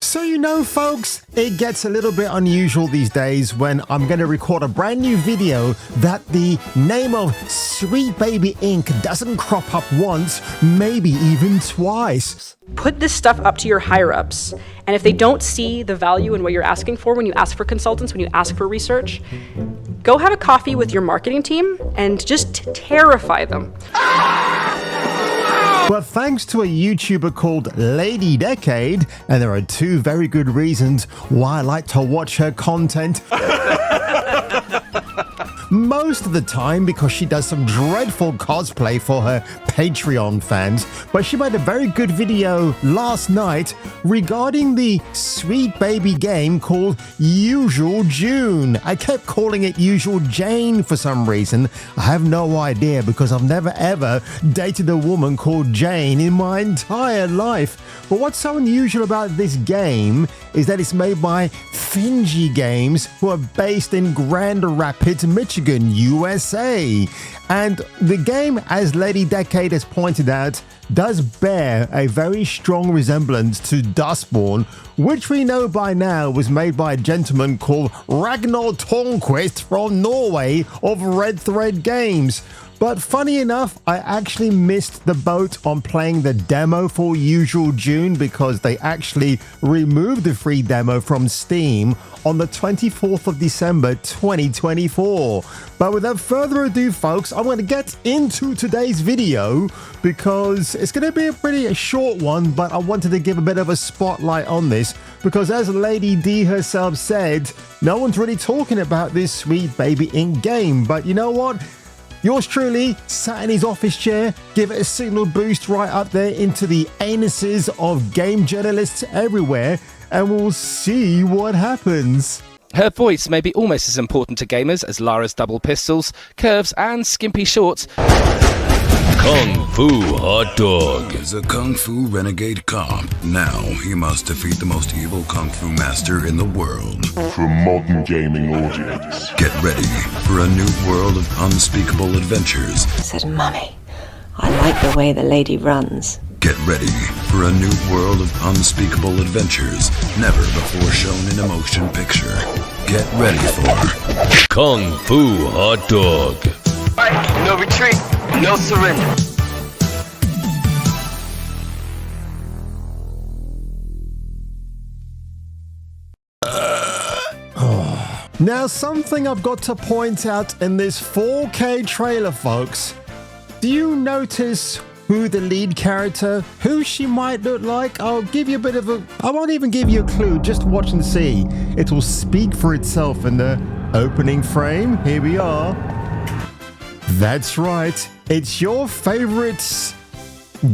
So you know, folks, it gets a little bit unusual these days when I'm going to record a brand new video that the name of Sweet Baby Inc. doesn't crop up once, maybe even twice. Put this stuff up to your higher-ups, and if they don't see the value in what you're asking for when you ask for consultants, when you ask for research, go have a coffee with your marketing team and just terrify them. But thanks to a YouTuber called Lady Decade, and there are two very good reasons why I like to watch her content. Most of the time because she does some dreadful cosplay for her Patreon fans, but she made a very good video last night regarding the Sweet Baby game called Usual June. I kept calling it Usual Jane for some reason. I have no idea because I've never ever dated a woman called Jane in my entire life. But what's so unusual about this game is that it's made by Fini Games, who are based in Grand Rapids, Michigan, USA. And the game, as Lady Decade has pointed out, does bear a very strong resemblance to Dustborn, which we know by now was made by a gentleman called Ragnar Tornquist from Norway of Red Thread Games. But funny enough, I actually missed the boat on playing the demo for Usual June because they actually removed the free demo from Steam on the 24th of December 2024. But without further ado, folks, I'm going to get into today's video because it's going to be a pretty short one, but I wanted to give a bit of a spotlight on this because, as Lady D herself said, no one's really talking about this Sweet Baby Inc. game. But you know what? Yours truly sat in his office chair, give it a signal boost right up there into the anuses of game journalists everywhere, and we'll see what happens. Her voice may be almost as important to gamers as Lara's double pistols, curves, and skimpy shorts. Kung Fu Hot Dog is a Kung Fu renegade cop. Now he must defeat the most evil Kung Fu master in the world. For a modern gaming audience. Get ready for a new world of unspeakable adventures. I said, Mummy, I like the way the lady runs. Get ready for a new world of unspeakable adventures, never before shown in a motion picture. Get ready for Kung Fu Hot Dog. No retreat, no surrender. Now, something I've got to point out in this 4K trailer, folks. Do you notice who the lead character, who she might look like? I'll give you a bit of a... I won't even give you a clue, just watch and see. It will speak for itself in the opening frame. Here we are. That's right. It's your favorite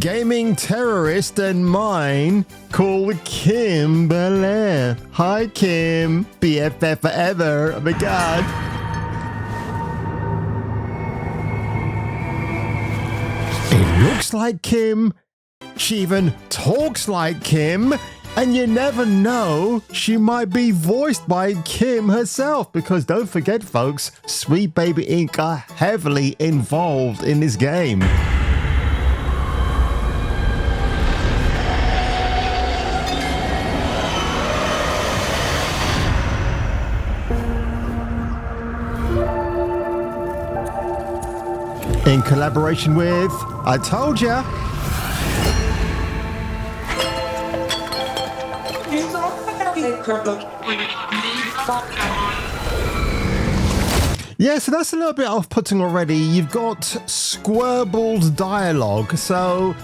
gaming terrorist and mine called Kim Belair. Hi, Kim. BFF forever. Oh my God. It looks like Kim. She even talks like Kim. And you never know, she might be voiced by Kim herself, because don't forget, folks, Sweet Baby Inc. are heavily involved in this game. In collaboration with, I told ya. Yeah, so that's a little bit off-putting already. You've got squirbled dialogue, so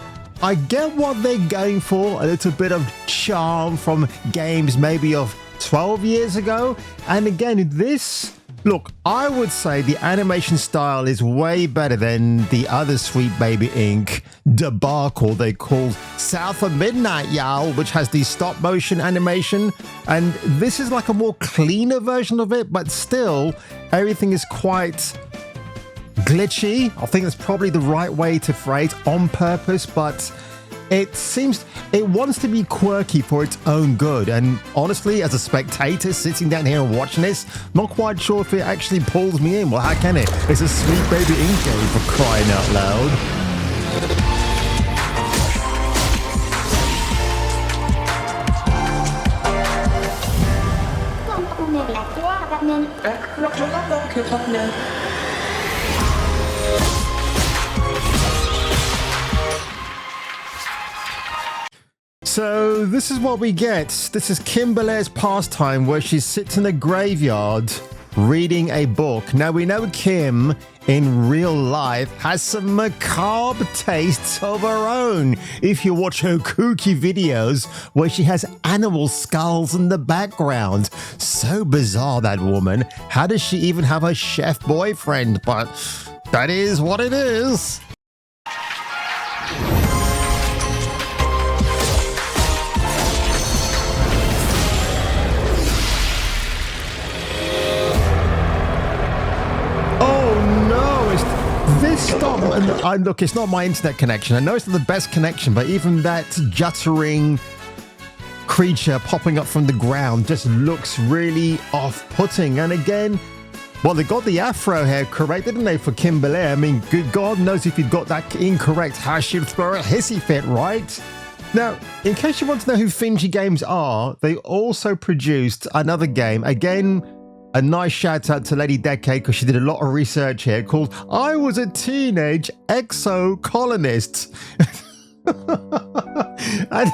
I get what they're going for, a little bit of charm from games maybe of 12 years ago. And again, this... Look, I would say the animation style is way better than the other Sweet Baby Inc. debacle they called South of Midnight, y'all, which has the stop motion animation. And this is like a more cleaner version of it, but still, everything is quite glitchy. I think that's probably the right way to phrase on purpose, but it seems it wants to be quirky for its own good. And honestly, as a spectator sitting down here and watching this, not quite sure if it actually pulls me in. Well, how can it? It's a Sweet Baby Inc. game, for crying out loud. So this is what we get. This is Kimberly's pastime where she sits in a graveyard reading a book. Now we know Kim in real life has some macabre tastes of her own. If you watch her kooky videos where she has animal skulls in the background. So bizarre, that woman. How does she even have a chef boyfriend? But that is what it is. This stop, and look, it's not my internet connection. I know it's not the best connection, but even that juttering creature popping up from the ground just looks really off-putting. And again, well, they got the afro hair correct, didn't they, for Kimberly? I mean, good God knows if you'd got that incorrect, how she'd throw a hissy fit, right? Now, in case you want to know who Fini Games are, they also produced another game, again, a nice shout out to Lady Decade because she did a lot of research here, called I Was a Teenage Exo Colonist. And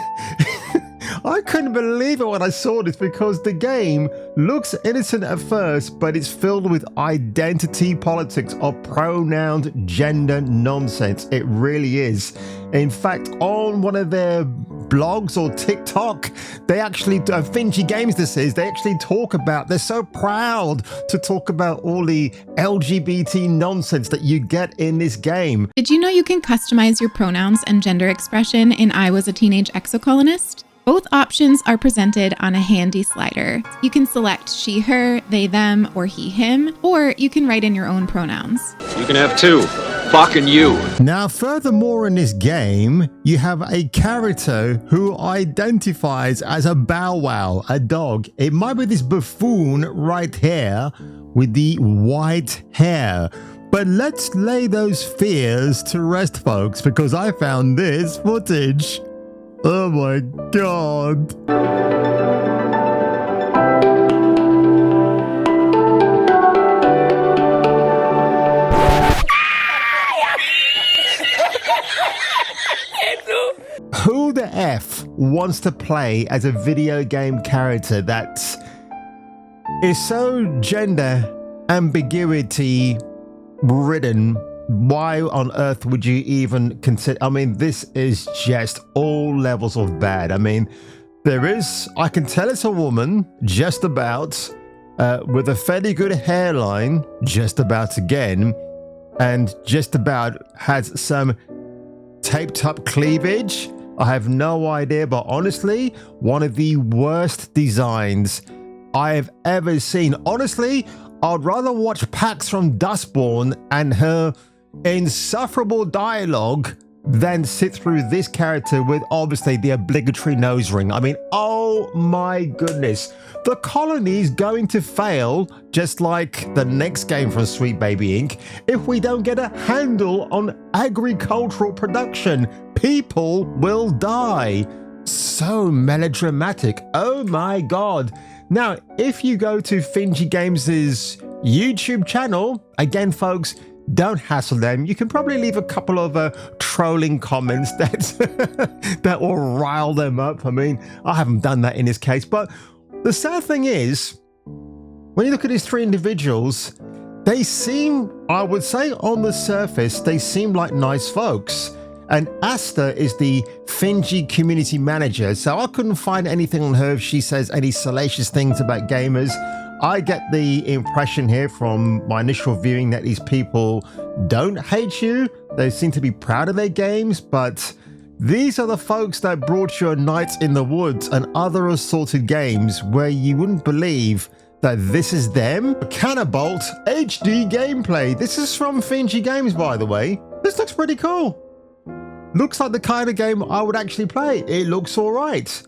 I couldn't believe it when I saw this because the game looks innocent at first, but it's filled with identity politics of pronouns, gender nonsense. It really is. In fact, on one of their blogs or TikTok, they actually, Fini Games this is, they actually talk about, they're so proud to talk about all the LGBT nonsense that you get in this game. Did you know you can customize your pronouns and gender expression in I Was a Teenage Exo Colonist? Both options are presented on a handy slider. You can select she, her, they, them, or he, him, or you can write in your own pronouns. You can have two. Fucking you. Now, furthermore in this game, you have a character who identifies as a bow wow, a dog. It might be this buffoon right here with the white hair. But let's lay those fears to rest, folks, because I found this footage. Oh my God. Who the F wants to play as a video game character that is so gender ambiguity ridden? Why on earth would you even consider? I mean, this is just all levels of bad. I mean, there is, I can tell it's a woman, just about, with a fairly good hairline, just about again, and just about has some taped up cleavage. I have no idea, but honestly, one of the worst designs I have ever seen. Honestly, I'd rather watch Pax from Dustborn and her insufferable dialogue than sit through this character with obviously the obligatory nose ring. I mean, oh my goodness. The colony is going to fail, just like the next game from Sweet Baby Inc., if we don't get a handle on agricultural production. People will die. So melodramatic. Oh my God. Now, if you go to Fini Games' YouTube channel, again, folks, don't hassle them. You can probably leave a couple of trolling comments that that will rile them up. I mean, I haven't done that in this case, but the sad thing is, when you look at these three individuals, they seem, I would say on the surface, they seem like nice folks. And Asta is the Fini community manager, so I couldn't find anything on her if she says any salacious things about gamers. I get the impression here from my initial viewing that these people don't hate you. They seem to be proud of their games, but these are the folks that brought you a Night in the Woods and other assorted games where you wouldn't believe that this is them. Cannabolt HD gameplay. This is from Fini Games, by the way. This looks pretty cool. Looks like the kind of game I would actually play. It looks all right.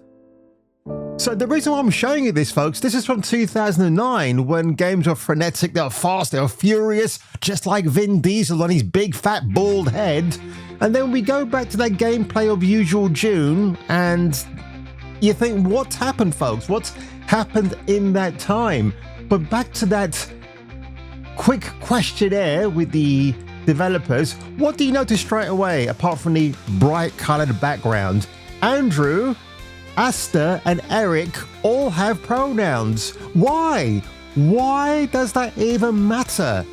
So the reason why I'm showing you this, folks, this is from 2009 when games were frenetic, they were fast, they were furious, just like Vin Diesel on his big fat bald head. And then we go back to that gameplay of Usual June and you think, what's happened, folks? What's happened in that time? But back to that quick questionnaire with the developers. What do you notice straight away, apart from the bright colored background? Andrew, Asta, and Eric all have pronouns. Why? Why does that even matter?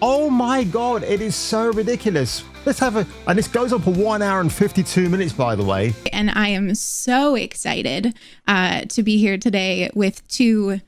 Oh my god, it is so ridiculous. Let's have and this goes on for 1 hour and 52 minutes, by the way. And I am so excited to be here today with two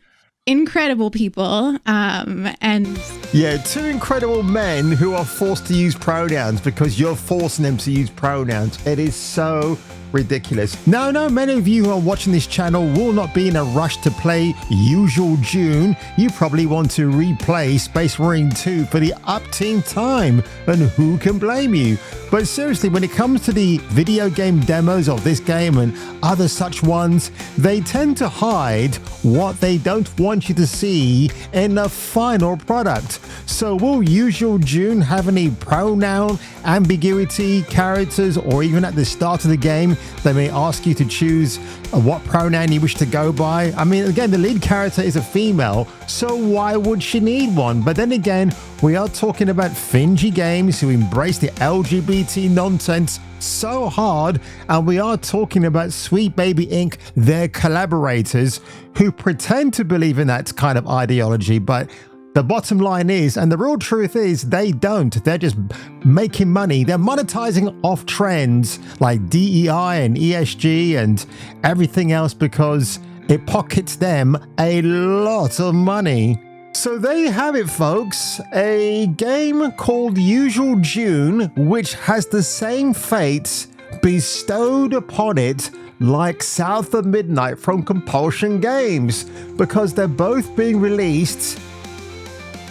incredible people. Two incredible men who are forced to use pronouns because you're forcing them to use pronouns. It is so ridiculous. Now, many of you who are watching this channel will not be in a rush to play Usual June. You probably want to replay Space Marine 2 for the upteenth time, and who can blame you? But seriously, when it comes to the video game demos of this game and other such ones, they tend to hide what they don't want you to see in the final product. So will Usual June have any pronoun ambiguity, characters, or even at the start of the game, they may ask you to choose what pronoun you wish to go by? I mean, again, the lead character is a female, so why would she need one? But then again, we are talking about Fini Games who embrace the LGBT nonsense so hard, and we are talking about Sweet Baby Inc., their collaborators, who pretend to believe in that kind of ideology, but the bottom line is, and the real truth is, they don't. They're just making money. They're monetizing off trends like DEI and ESG and everything else because it pockets them a lot of money. So there you have it, folks. A game called Usual June, which has the same fates bestowed upon it like South of Midnight from Compulsion Games, because they're both being released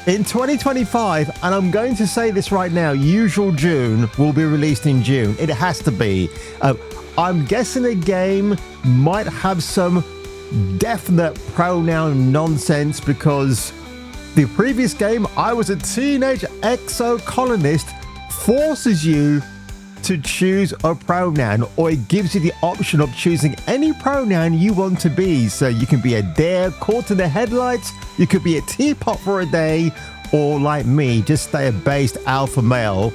in 2025, and I'm going to say this right now, Usual June will be released in June. It has to be. I'm guessing the game might have some definite pronoun nonsense because the previous game, I Was a Teenage Exo Colonist, forces you to choose a pronoun, or it gives you the option of choosing any pronoun you want to be. So you can be a dare caught in the headlights, you could be a teapot for a day, or like me, just stay a based alpha male.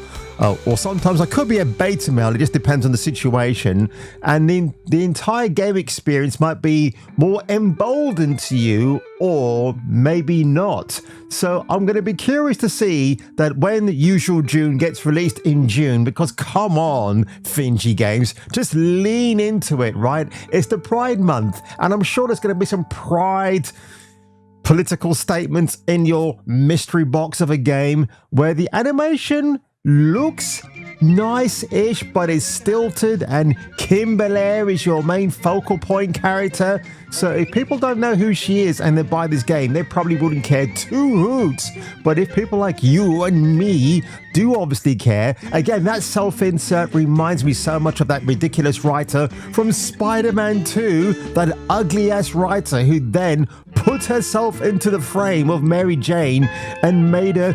Or sometimes I could be a beta male, it just depends on the situation. And the entire game experience might be more emboldened to you, or maybe not. So I'm going to be curious to see that when Usual June gets released in June, because come on, Fini Games, just lean into it, right? It's the Pride Month, and I'm sure there's going to be some Pride political statements in your mystery box of a game where the animation looks nice-ish, but is stilted, and Kimberly is your main focal point character. So if people don't know who she is and they buy this game, they probably wouldn't care two hoots. But if people like you and me do obviously care, again, that self-insert reminds me so much of that ridiculous writer from Spider-Man 2, that ugly-ass writer who then put herself into the frame of Mary Jane and made her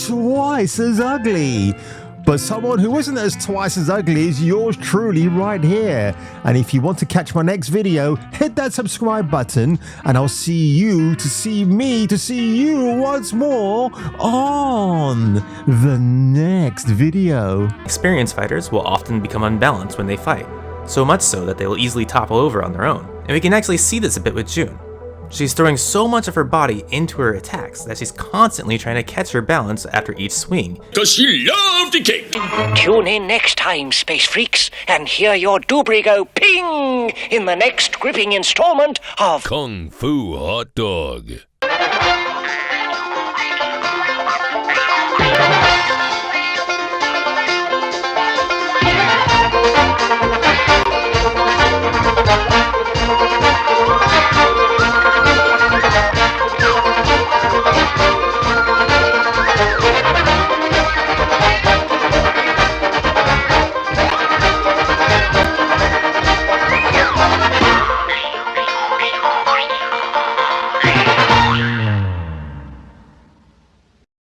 twice as ugly. But someone who isn't as twice as ugly is yours truly right here. And if you want to catch my next video, hit that subscribe button, and I'll see you to see me to see you once more on the next video. Experienced fighters will often become unbalanced when they fight, so much so that they will easily topple over on their own. And we can actually see this a bit with June. She's throwing so much of her body into her attacks that she's constantly trying to catch her balance after each swing. Cause she loved the cake! Tune in next time, Space Freaks, and hear your doobry go ping in the next gripping installment of Kung Fu Hot Dog.